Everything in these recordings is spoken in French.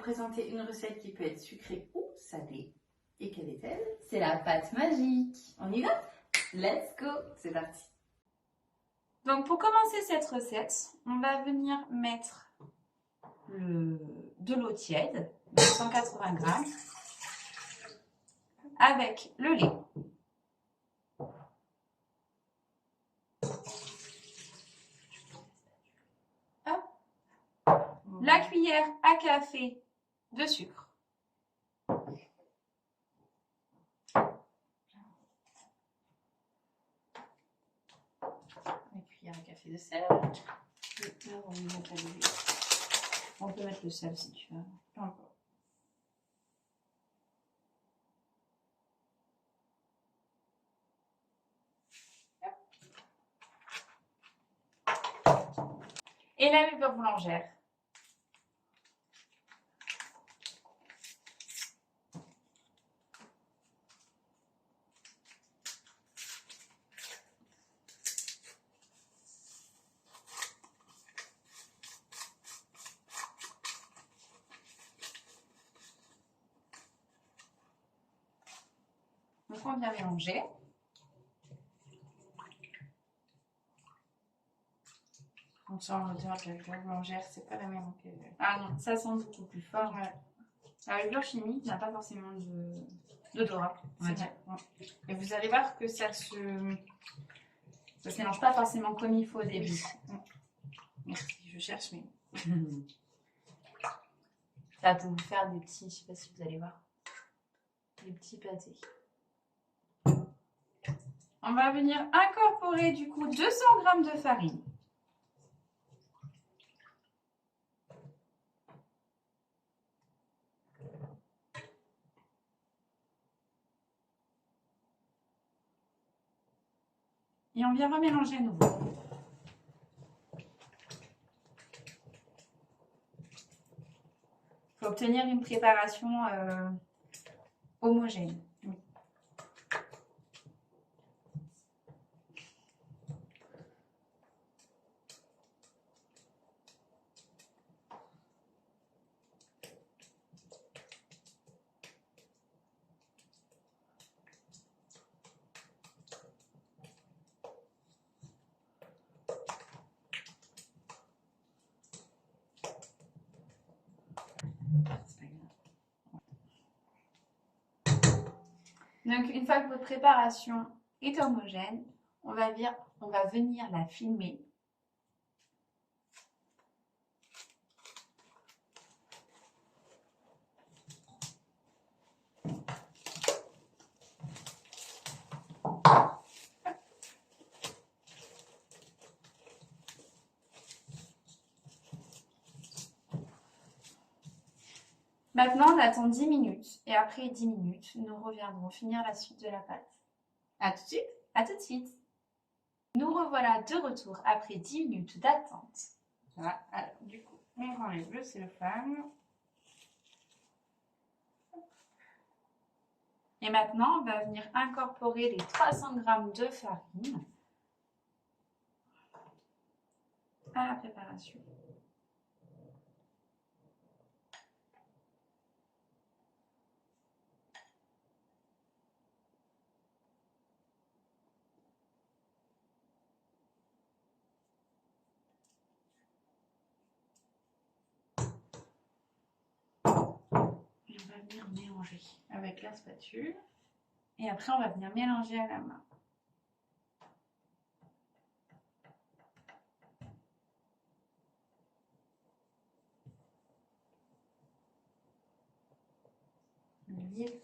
présenter une recette qui peut être sucrée ou salée. Et quelle est-elle? C'est la pâte magique. On y va? Let's go! C'est parti. Donc pour commencer cette recette, on va venir mettre de l'eau tiède, 180 grammes, avec le lait. La cuillère à café de sucre. La cuillère à café de sel. On peut mettre le sel si tu veux. Et la levure boulangère. Donc on vient mélanger. Donc sur l'odeur de la levure boulangère, c'est pas la même que... Ah non, ça sent beaucoup plus fort. Ouais. La levure chimique n'a pas forcément d'odorat, on va dire. Ouais. Et vous allez voir que ça se mélange pas forcément comme il faut au début. Merci, je cherche mes... Ça peut vous faire des petits, je sais pas si vous allez voir, des petits pâtés. On va venir incorporer du coup 200 g de farine. Et on vient remélanger à nouveau. Il faut obtenir une préparation homogène. Donc, une fois que votre préparation est homogène, on va venir la filmer. Maintenant, on attend 10 minutes et après 10 minutes, nous reviendrons finir la suite de la pâte. À tout de suite. À tout de suite. Nous revoilà de retour après 10 minutes d'attente. Voilà. Alors, du coup, on enlève le cellophane. Et maintenant, on va venir incorporer les 300 g de farine à la préparation. Et on va venir mélanger avec la spatule. Et après, on va venir mélanger à la main. L'huile.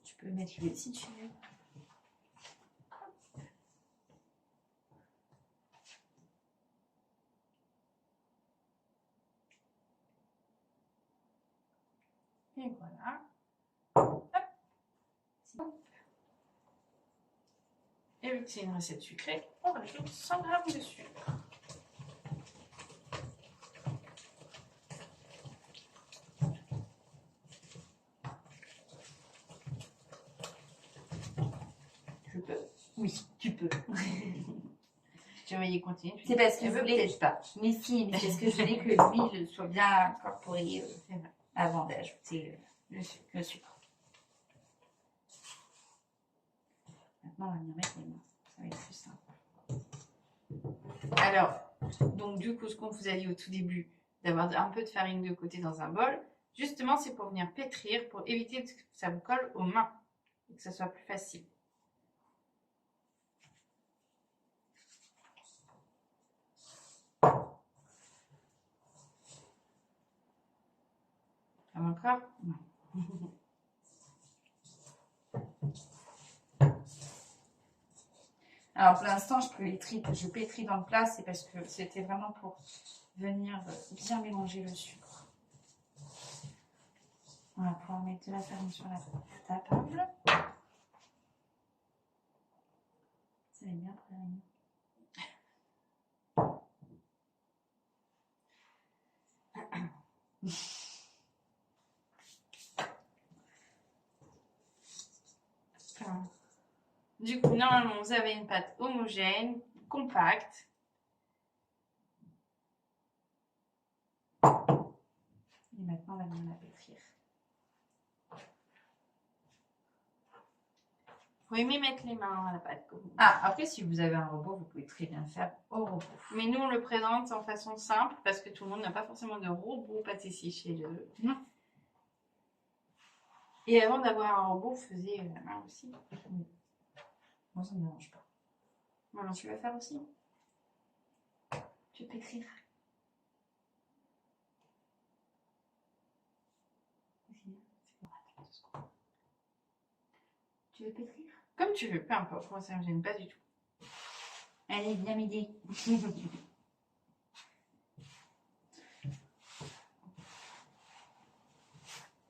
Tu peux mettre l'huile si tu veux. Et voilà. Hop. Et vu que c'est une recette sucrée, on rajoute 100 g de sucre. Je peux? Oui, tu peux. te voyais continuer. C'est parce qu'il Elle veut voulait- peut-être pas. Mais si, mais c'est ce que je voulais que l'huile soit bien incorporée C'est vrai. avant d'ajouter Le sucre. le sucre. Maintenant, on va venir mettre les mains. Ça va être plus simple. Alors, donc du coup, ce qu'on vous a dit au tout début, d'avoir un peu de farine de côté dans un bol, justement, c'est pour venir pétrir, pour éviter que ça vous colle aux mains et que ça soit plus facile. Ça va encore? Non. Alors pour l'instant, je pétris dans le plat, c'est parce que c'était vraiment pour venir bien mélanger le sucre. On va pouvoir mettre de la farine sur la table. Ça va être bien pour la nuit. Du coup, normalement, vous avez une pâte homogène, compacte. Et maintenant, on va venir la pétrir. Vous aimez mettre les mains à la pâte. Ah, après, si vous avez un robot, vous pouvez très bien le faire au robot. Mais nous, on le présente en façon simple parce que tout le monde n'a pas forcément de robot pâtissier chez eux. Non. Et avant d'avoir un robot, vous faisiez la main aussi. Oui. Moi, ça ne me dérange pas. Voilà. Tu vas faire aussi? Tu veux pétrir? Tu veux pétrir? Comme tu veux, peu importe. Moi, ça ne me gêne pas du tout. Allez, viens m'aider.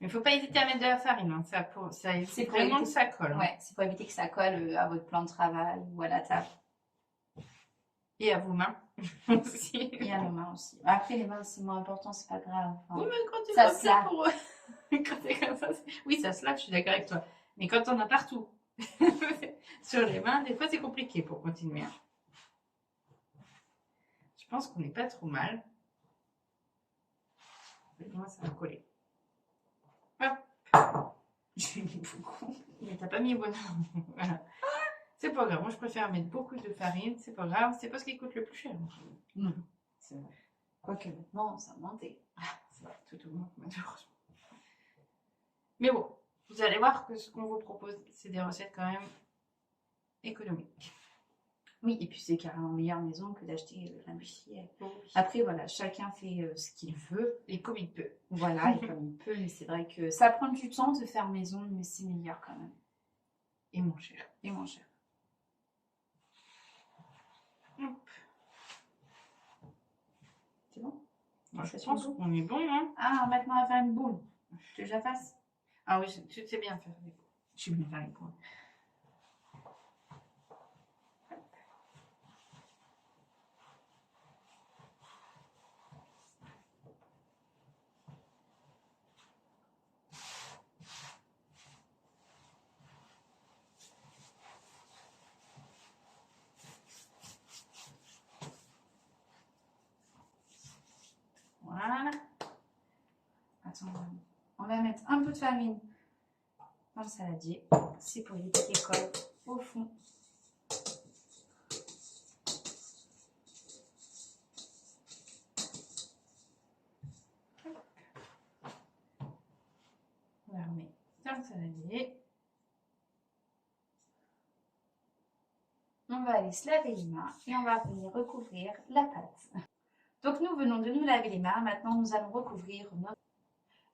Il ne faut pas hésiter à mettre de la farine. Hein. Ça C'est c'est pour vraiment éviter- que ça colle. Hein. Ouais, c'est pour éviter que ça colle à votre plan de travail ou à la table. Et à vos mains aussi. Et à nos mains aussi. Après, les mains, c'est moins important, c'est pas grave. Enfin, Oui, mais quand tu ça fais se ça lave. pour quand t'es comme ça, oui, ça se lave, je suis d'accord avec toi. Mais quand on a partout sur les mains, des fois c'est compliqué pour continuer. Hein. Je pense qu'on n'est pas trop mal. Moi, ça va coller. Hop. J'ai mis beaucoup. Mais t'as pas mis bon. Voilà. C'est pas grave. Moi, je préfère mettre beaucoup de farine. C'est pas grave. C'est pas ce qui coûte le plus cher. Non, c'est vrai. Quoique maintenant, ça a augmenté. Ça va, tout augmente malheureusement. Mais bon, vous allez voir que ce qu'on vous propose, c'est des recettes quand même économiques. Oui, et puis c'est carrément meilleure maison que d'acheter l'industrie. Bon, Après, voilà, chacun fait ce qu'il veut. et comme il peut. Voilà, et comme il peut, mais c'est vrai que ça prend du temps de faire maison, mais c'est meilleur quand même. Et moins cher. Et moins cher. Hop. C'est bon? Moi, je Ça pense suffit. qu'on est bon. Hein. Ah, maintenant, on va faire une boule. Tu veux que je la fasse? Ah oui, tu sais bien faire des boules. Je suis bien faire les boules. Voilà. Attends, on va mettre un peu de farine dans le saladier. C'est pour éviter qu'elle colle au fond. On la remet dans le saladier. On va aller se laver les mains et on va venir recouvrir la pâte. Donc nous venons de nous laver les mains. Maintenant, nous allons recouvrir notre...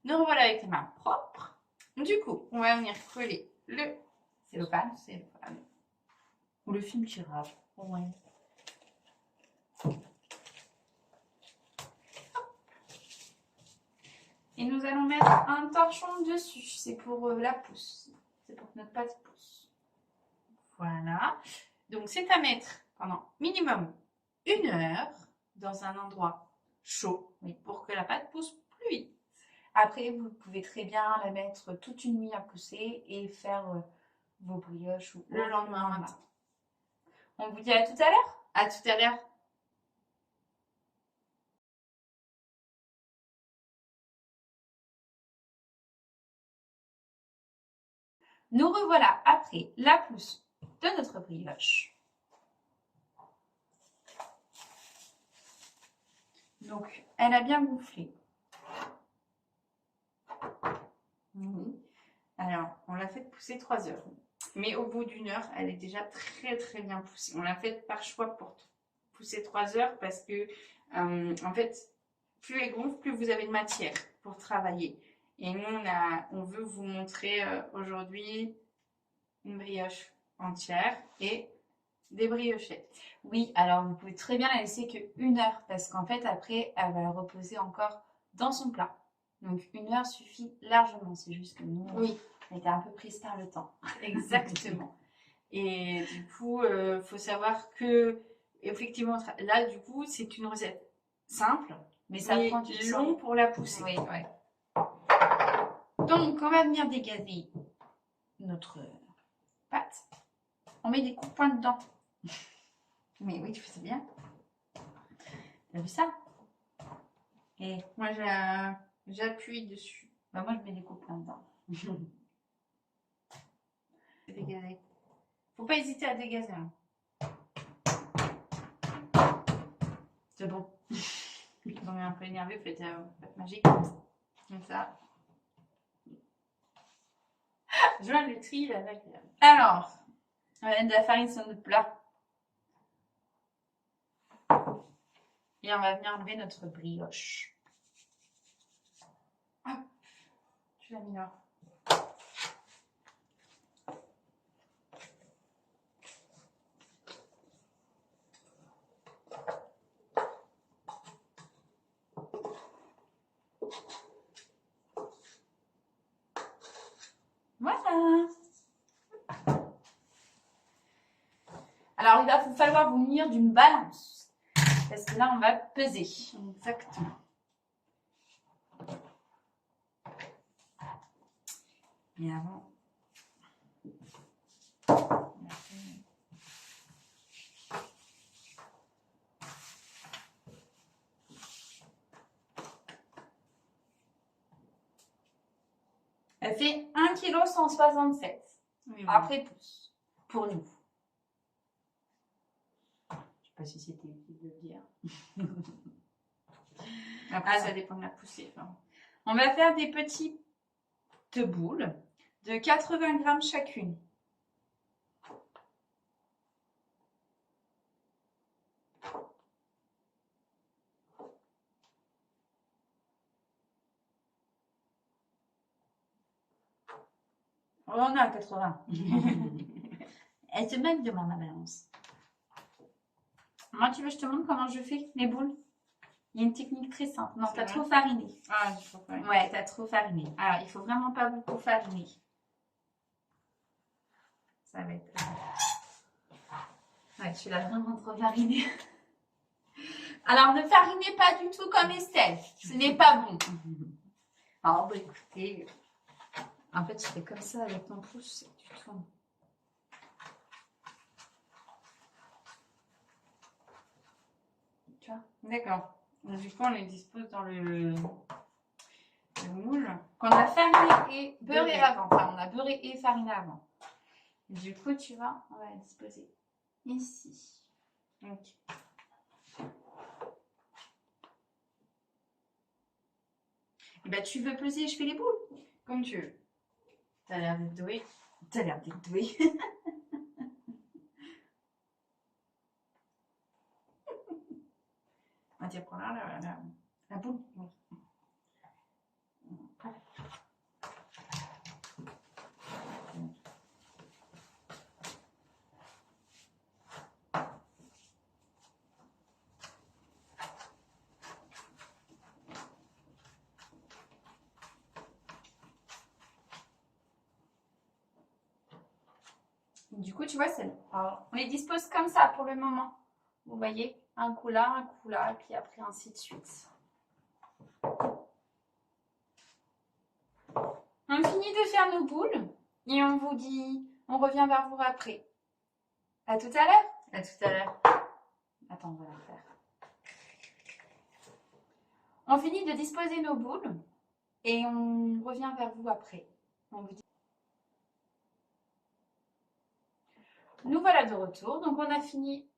Nous revoilà avec les mains propres. Du coup, on va venir coller le cellophane cellophane. ou le film tirage. Ouais. Et nous allons mettre un torchon dessus. C'est pour la pousse. C'est pour que notre pâte pousse. Voilà. Donc, c'est à mettre pendant minimum 1 heure dans un endroit chaud, Oui. pour que la pâte pousse plus vite. Après, vous pouvez très bien la mettre toute une nuit à pousser et faire vos brioches ou Le lendemain matin. On vous dit à tout à l'heure. À tout à l'heure. Nous revoilà après la pousse de notre brioche. Donc, elle a bien gonflé. Oui. Alors, on l'a fait pousser 3 heures. Mais au bout d'1 heure, elle est déjà très très bien poussée. On l'a fait par choix pour pousser 3 heures parce que, en fait, plus elle gonfle, plus vous avez de matière pour travailler. Et nous, on veut vous montrer aujourd'hui une brioche entière et des briochettes. Oui, alors vous pouvez très bien la laisser que 1 heure parce qu'en fait, après, elle va reposer encore dans son plat. Donc 1 heure suffit largement. C'est juste que nous, Oui, on était un peu prise par le temps. exactement. Et du coup, faut savoir que, effectivement, là, du coup, c'est une recette simple, Mais ça prend du long temps. pour la pousser. Oui, ouais. Donc, on va venir dégazer notre pâte. On met des coups de poing dedans. Mais oui, tu fais ça bien. T'as vu ça? Et Moi, j'appuie dessus. bah, moi, je mets des coups de poing dedans. Dégazer. Faut pas hésiter à dégazer. Hein. C'est bon. On est un peu énervé, faites magique comme ça. Joindre le tri avec. Alors, on va mettre de la farine sur notre plat. Et on va venir enlever notre brioche. Hop, tu l'as mis là. Voilà. Alors, il va vous falloir vous munir d'une balance. Parce que là, on va peser. Exactement. Et avant. Elle fait 1,167 kg. Oui, voilà. Après pouce. Pour nous. Je sais pas si c'était utile de le dire. Après, ça dépend de la poussée. Enfin. On va faire des petites boules de 80 grammes chacune. On a 80. Elle te manque de ma balance. Moi, tu veux, je te montre comment je fais les boules? Il y a une technique très simple. Non, C'est t'as vrai trop fariné. Ah, il faut pas. Ouais, t'as trop fariné. Alors, il faut vraiment pas beaucoup fariner. Ça va être... Ouais, tu l'as vraiment trop fariné. Alors, ne farinez pas du tout comme Estelle. Ce n'est pas bon. Alors, bah, écoutez... En fait, tu fais comme ça avec ton pouce et tu tournes. Tu vois? D'accord. Du coup, on les dispose dans le moule. Qu'on a fariné et beurré avant. Enfin, on a beurré et fariné avant. Du coup, tu vois, on va les disposer ici. Ok. Et ben, tu veux peser, je fais les boules. Comme tu veux. T'as l'air d'être doué. T'as l'air d'être doué. Ah, tiens, prends là, la boule. Oui. Du coup, tu vois, alors, on les dispose comme ça pour le moment. Vous voyez, un coup là, et puis après ainsi de suite. On finit de faire nos boules et on vous dit, on revient vers vous après. À tout à l'heure. À tout à l'heure. Attends, on va la faire. On finit de disposer nos boules et on revient vers vous après. On vous dit... Nous voilà de retour. Donc, on a fini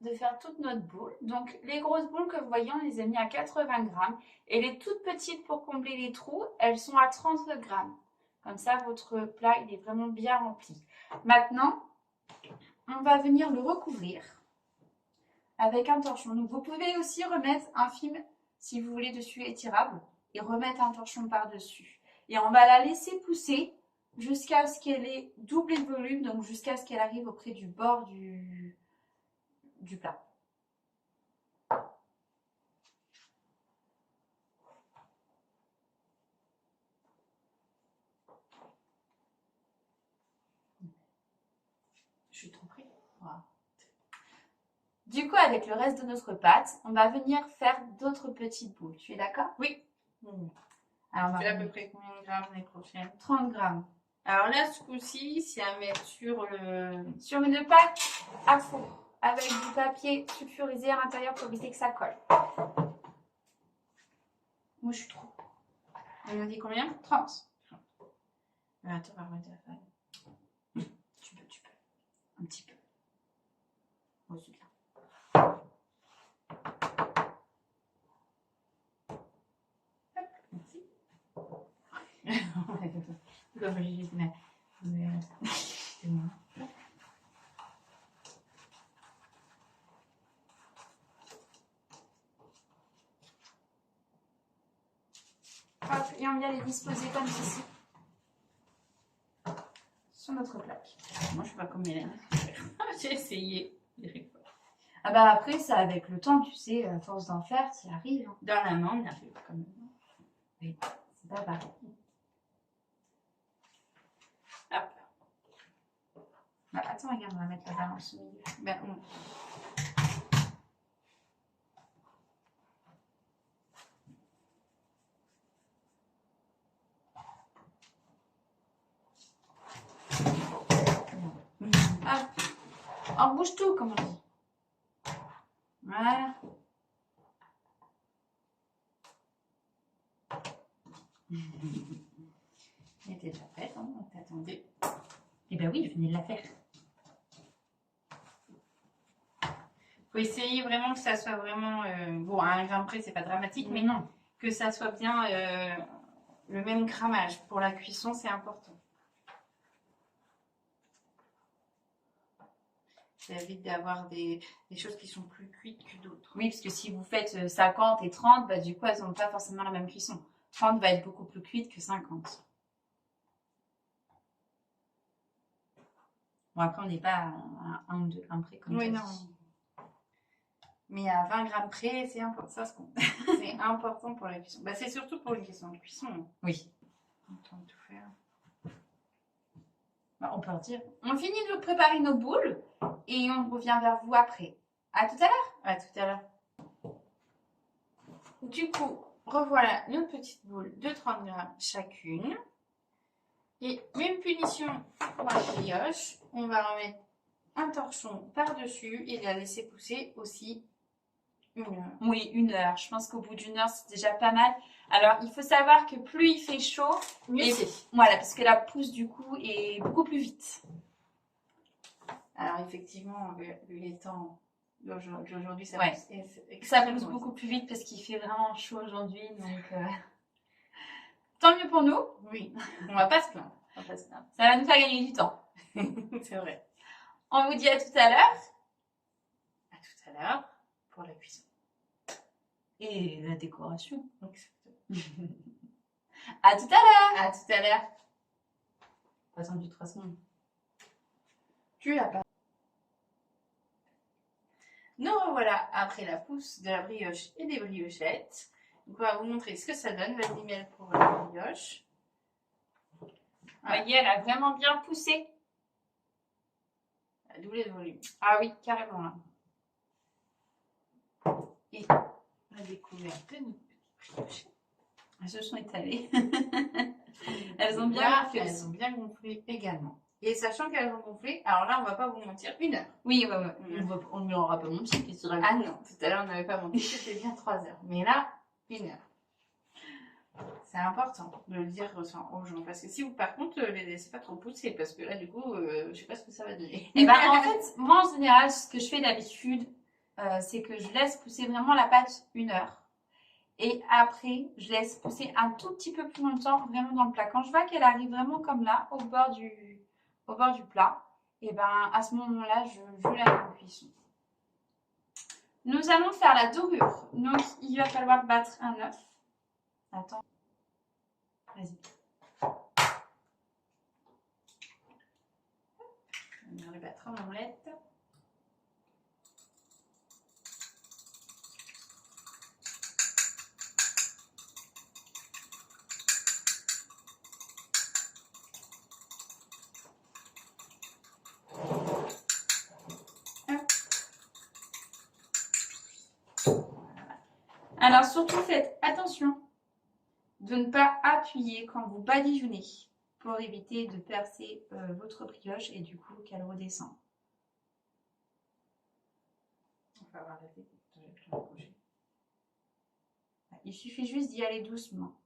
de faire toute notre boule. Donc, les grosses boules que vous voyez, on les a mis à 80 grammes. Et les toutes petites pour combler les trous, elles sont à 30 grammes. Comme ça, votre plat, il est vraiment bien rempli. Maintenant, on va venir le recouvrir avec un torchon. Donc, vous pouvez aussi remettre un film, si vous voulez, dessus étirable et remettre un torchon par-dessus. Et on va la laisser pousser jusqu'à ce qu'elle ait doublé de volume, donc jusqu'à ce qu'elle arrive auprès du bord du plat. Je suis trop pris. Voilà. Du coup, avec le reste de notre pâte, on va venir faire d'autres petites boules. Tu es d'accord? Oui. Alors, on va Tu as à peu près combien de grammes l'année prochaine? 30 grammes. Alors là, ce coup-ci, c'est à mettre sur le... Sur une pâte à four avec du papier sulfurisé à l'intérieur pour éviter que ça colle. Moi, je suis trop. On a dit combien? 30. Attends, on va remettre la farine. Tu peux. Un petit peu. Oh, c'est bien. Merci. C'est moi. Hop, et on vient les disposer comme ceci sur notre plaque. Moi, je sais pas combien il y en a. J'ai essayé. Ah bah après, ça avec le temps, tu sais, à force d'en faire, tu y arrives. Hein. Dans la main, on y arrive quand même. Oui, c'est pas pareil. Hop. Bah, attends, regarde, on va mettre la balance au milieu. Ben, On bouge tout, comme on dit. Voilà. elle était déjà faite, hein, on t'attendait. Eh ben oui, je venais de la faire. Faut essayer vraiment que ça soit vraiment... bon, à 1 gramme près, c'est pas dramatique, mais non, que ça soit bien le même grammage. Pour la cuisson, c'est important. Ça évite d'avoir des choses qui sont plus cuites que d'autres. Oui, parce que si vous faites 50 et 30, bah, du coup, elles n'ont pas forcément la même cuisson. 30 va être beaucoup plus cuite que 50. Bon, après, on n'est pas à 1 ou 2 grammes près comme Oui, ça. non. Mais à 20 grammes près, c'est important. Ça se compte. C'est important pour la cuisson. Bah, c'est surtout pour une question de cuisson. Oui. On tente de tout faire. Bah, on peut en dire. On finit de préparer nos boules et on revient vers vous après. À tout à l'heure. À tout à l'heure. Du coup, revoilà nos petites boules de 30 grammes chacune. Et même punition pour la brioche. On va remettre un torchon par-dessus et la laisser pousser aussi 1 heure. Oui, 1 heure. Je pense qu'au bout d'1 heure, c'est déjà pas mal. Alors, il faut savoir que plus il fait chaud, Mieux c'est. Voilà, parce que la pousse du coup est beaucoup plus vite. Alors effectivement, vu les temps d'aujourd'hui, ça Ouais. pousse. Ça pousse beaucoup plus vite parce qu'il fait vraiment chaud aujourd'hui. Donc, tant mieux pour nous. Oui, on va pas se plaindre. On va pas se plaindre. Ça va nous faire gagner du temps. C'est vrai. On vous dit à tout à l'heure. À tout à l'heure pour la cuisson. Et la décoration. Exactement. À tout à l'heure. À tout à l'heure. Pas attendu 3 secondes. Tu as pas. Nous revoilà après la pousse de la brioche et des briochettes. Donc on va vous montrer ce que ça donne. Vas-y, Mel, pour la brioche. Vous voyez, elle a vraiment bien poussé. À doubler de volume. Ah oui, carrément là. Et on a découvert que nos petites brioches. Elles se sont étalées. Elles ont bien Là, gonflé elles aussi. ont bien gonflé également. Et sachant qu'elles ont gonflé, alors là, on va pas vous mentir, 1 heure. Oui, ouais. On ne l'aura pas monté. Ah non, tout à l'heure, on n'avait pas monté, c'était bien 3 heures. Mais là, 1 heure. C'est important de le dire aux gens. Parce que si vous, par contre, les laissez pas trop pousser, parce que là, du coup, je sais pas ce que ça va donner. Et ben, en fait, moi, en général, ce que je fais d'habitude, c'est que je laisse pousser vraiment la pâte 1 heure. Et après, je laisse pousser un tout petit peu plus longtemps, vraiment dans le plat. Quand je vois qu'elle arrive vraiment comme là, au bord du plat, et ben, à ce moment-là, je la mets en cuisson. Nous allons faire la dorure. Donc, il va falloir battre un œuf. Attends. Vas-y. On va le battre en omelette. Alors, surtout, faites attention de ne pas appuyer quand vous badigeonnez pour éviter de percer votre brioche et du coup qu'elle redescende. On va arrêter de la bouger. Il suffit juste d'y aller doucement.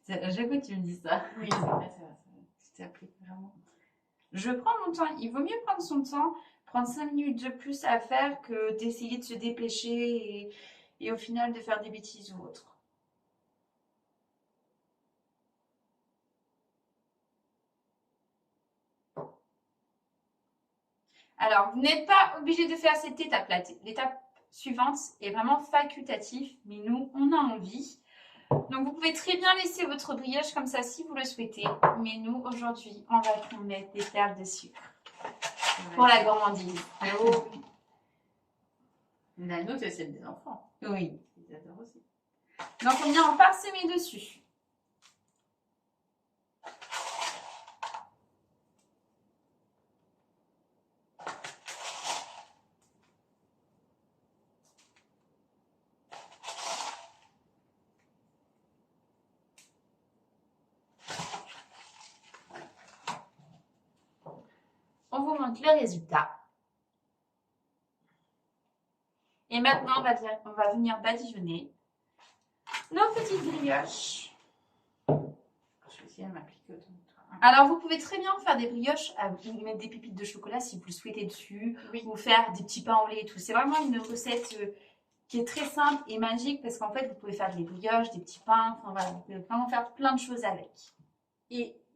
À chaque fois tu me dis ça. Oui, c'est vrai, c'est vrai. Tu t'appliques vraiment. Je prends mon temps. Il vaut mieux prendre son temps, prendre 5 minutes de plus à faire que d'essayer de se dépêcher et au final de faire des bêtises ou autre. Alors, vous n'êtes pas obligé de faire cette étape-là. L'étape suivante est vraiment facultative, mais nous, on a envie. Donc, vous pouvez très bien laisser votre brioche comme ça si vous le souhaitez. Mais nous, aujourd'hui, on va mettre des perles de sucre pour la gourmandise. Oh. La nôtre, c'est celle des enfants. Oui. Ils adorent aussi. Donc, on vient en parsemer dessus. On vous montre le résultat. Et maintenant, on va venir badigeonner nos petites brioches. Je vais essayer de m'appliquer autant que toi. Alors, vous pouvez très bien faire des brioches, ou mettre des pépites de chocolat si vous le souhaitez dessus, Oui. ou faire des petits pains au lait et tout. C'est vraiment une recette qui est très simple et magique parce qu'en fait, vous pouvez faire des brioches, des petits pains, enfin voilà, vous pouvez vraiment faire plein de choses avec.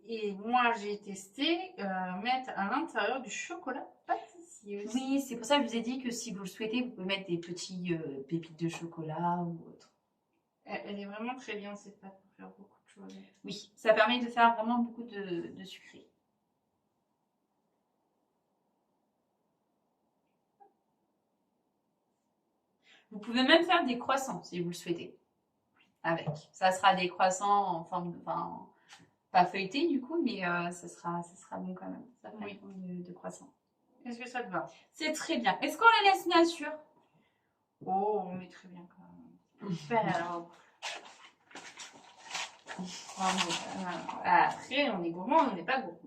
Et moi, j'ai testé mettre à l'intérieur du chocolat pâtissier aussi. Oui, c'est pour ça que je vous ai dit que si vous le souhaitez, vous pouvez mettre des petits pépites de chocolat ou autre. Elle est vraiment très bien cette pâte pour faire beaucoup de choses. Oui, ça permet de faire vraiment beaucoup de sucré. Vous pouvez même faire des croissants si vous le souhaitez. Avec. Ça sera des croissants en forme de. Enfin, pas feuilleté du coup, mais ça sera bon quand même. Ça fera une forme de croissant. Est-ce que ça te va? C'est très bien. Est-ce qu'on la laisse nature? Oh, on est très bien quand même. Alors. Après, on est gourmand, on n'est pas gourmand.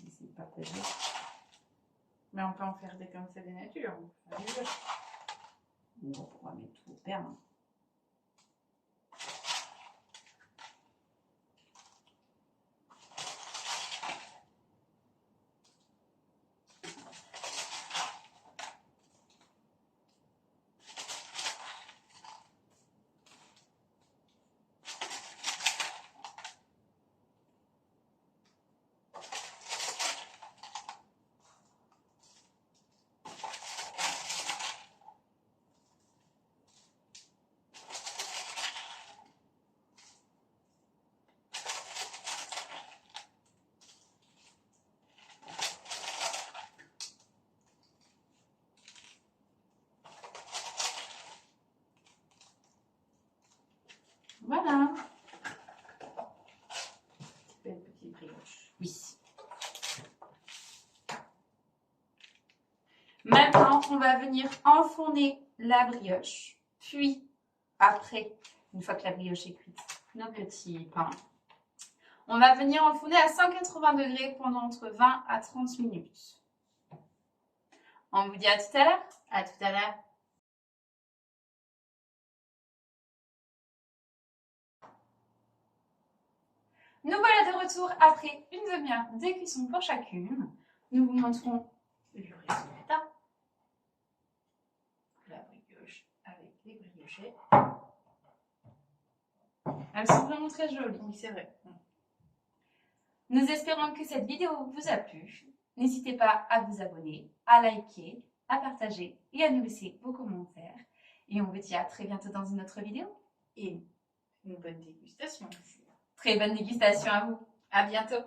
Essayer de partager. Mais on peut en faire des comme ça des natures. Bon, on va mettre tout au pair. Hein. Voilà. Belle petite brioche. Oui. Maintenant, on va venir enfourner la brioche. Puis, après, une fois que la brioche est cuite, nos petits pains. On va venir enfourner à 180 degrés pendant entre 20 à 30 minutes. On vous dit à tout à l'heure. À tout à l'heure. Nous voilà de retour après une demi-heure d'écuisson pour chacune. Nous vous montrons Le résultat. La brioche avec les briochets. Elles sont vraiment très jolies. Oui, c'est vrai. Nous espérons que cette vidéo vous a plu. N'hésitez pas à vous abonner, à liker, à partager et à nous laisser vos commentaires. Et on vous dit à très bientôt dans une autre vidéo. Et une bonne dégustation. Très bonne dégustation à vous. À bientôt.